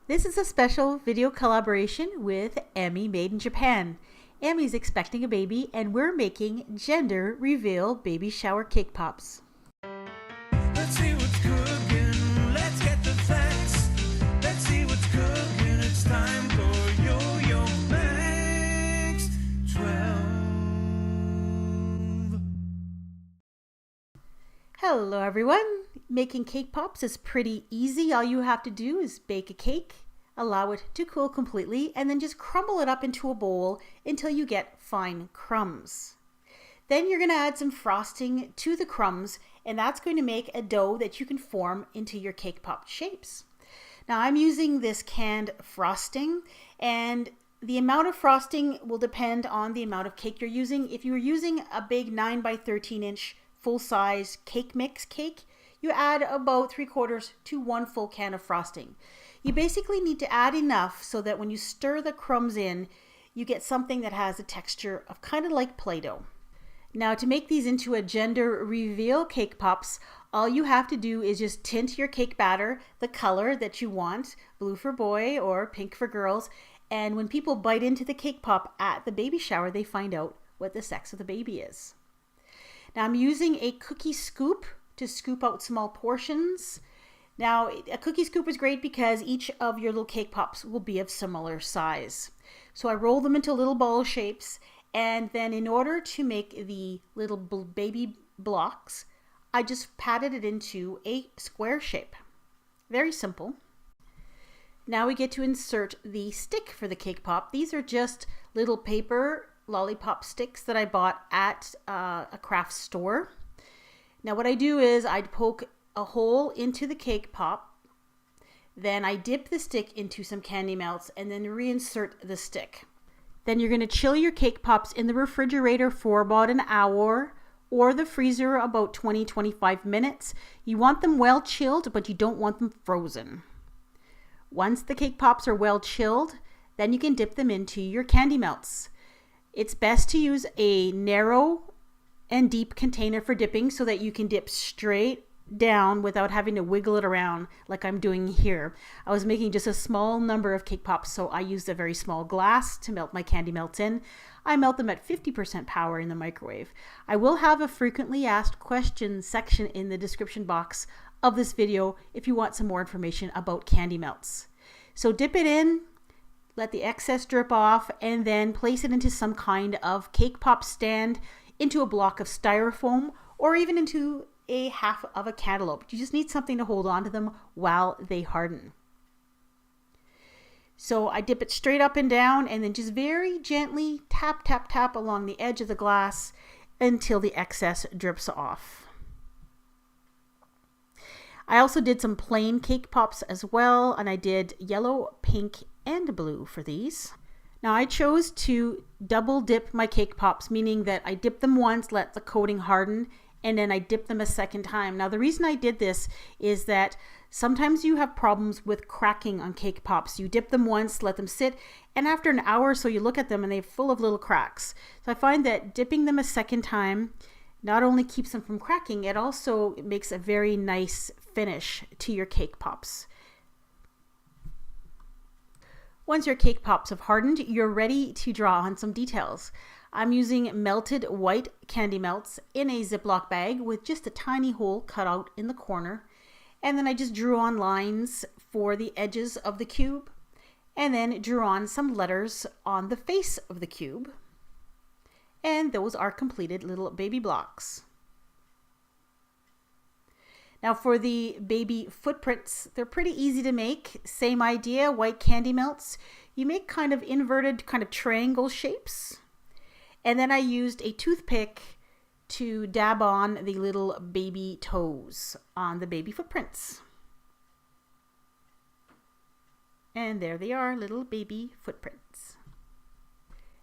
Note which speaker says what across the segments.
Speaker 1: This is a special video collaboration with Emmy Made in Japan. Emmy's expecting a baby and we're making gender reveal baby shower cake pops.
Speaker 2: Let's see what's cooking, let's get the facts. Let's see what's cooking, it's time for Yo-Yo Max 12.
Speaker 1: Hello everyone! Making cake pops is pretty easy. All you have to do is bake a cake, allow it to cool completely, and then just crumble it up into a bowl until you get fine crumbs. Then you're going to add some frosting to the crumbs, and that's going to make a dough that you can form into your cake pop shapes. Now I'm using this canned frosting, and the amount of frosting will depend on the amount of cake you're using. If you're using a big 9 by 13 inch full-size cake mix cake, you add about 3/4 to 1 full can of frosting. You basically need to add enough so that when you stir the crumbs in, you get something that has a texture of kind of like Play-Doh. Now to make these into a gender reveal cake pops, all you have to do is just tint your cake batter the color that you want, blue for boy or pink for girls, and when people bite into the cake pop at the baby shower, they find out what the sex of the baby is. Now I'm using a cookie scoop to scoop out small portions. Now a cookie scoop is great because each of your little cake pops will be of similar size. So I roll them into little ball shapes, and then in order to make the little baby blocks, I just patted it into a square shape. Very simple. Now we get to insert the stick for the cake pop. These are just little paper lollipop sticks that I bought at a craft store. Now what I do is I'd poke a hole into the cake pop, then I dip the stick into some candy melts and then reinsert the stick. Then you're going to chill your cake pops in the refrigerator for about an hour or the freezer about 20-25 minutes. You want them well chilled, but you don't want them frozen. Once the cake pops are well chilled, then you can dip them into your candy melts. It's best to use a narrow and deep container for dipping so that you can dip straight down without having to wiggle it around like I'm doing here. I was making just a small number of cake pops, so I used a very small glass to melt my candy melts in. I melt them at 50% power in the microwave. I will have a frequently asked questions section in the description box of this video if you want some more information about candy melts. So dip it in, let the excess drip off, and then place it into some kind of cake pop stand, into a block of styrofoam, or even into a half of a cantaloupe. You just need something to hold on to them while they harden. So I dip it straight up and down and then just very gently tap, tap, tap along the edge of the glass until the excess drips off. I also did some plain cake pops as well, and I did yellow, pink, and blue for these. Now I chose to double dip my cake pops, meaning that I dip them once, let the coating harden, and then I dip them a second time. Now the reason I did this is that sometimes you have problems with cracking on cake pops. You dip them once, let them sit, and after an hour or so you look at them and they're full of little cracks. So I find that dipping them a second time not only keeps them from cracking, it also makes a very nice finish to your cake pops. Once your cake pops have hardened, you're ready to draw on some details. I'm using melted white candy melts in a Ziploc bag with just a tiny hole cut out in the corner. And then I just drew on lines for the edges of the cube, and then drew on some letters on the face of the cube. And those are completed little baby blocks. Now for the baby footprints, they're pretty easy to make. Same idea, white candy melts. You make kind of inverted, kind of triangle shapes. And then I used a toothpick to dab on the little baby toes on the baby footprints. And there they are, little baby footprints.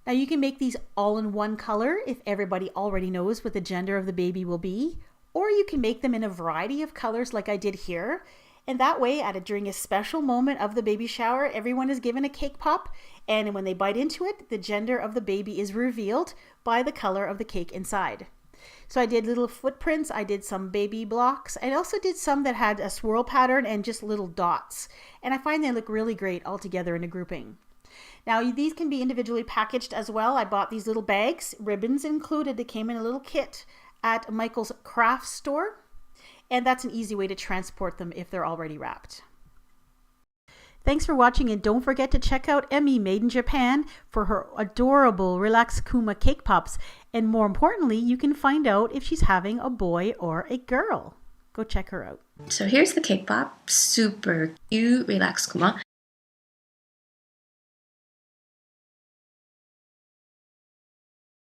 Speaker 1: Now you can make these all in one color if everybody already knows what the gender of the baby will be. Or you can make them in a variety of colors like I did here. And that way, during a special moment of the baby shower, everyone is given a cake pop. And when they bite into it, the gender of the baby is revealed by the color of the cake inside. So I did little footprints, I did some baby blocks, I also did some that had a swirl pattern and just little dots. And I find they look really great all together in a grouping. Now these can be individually packaged as well. I bought these little bags, ribbons included. They came in a little kit at Michael's craft store. And that's an easy way to transport them if they're already wrapped. Thanks for watching, and don't forget to check out Emmy Made in Japan for her adorable Rilakkuma cake pops. And more importantly, you can find out if she's having a boy or a girl. Go check her out.
Speaker 3: So here's the cake pop, super cute Rilakkuma.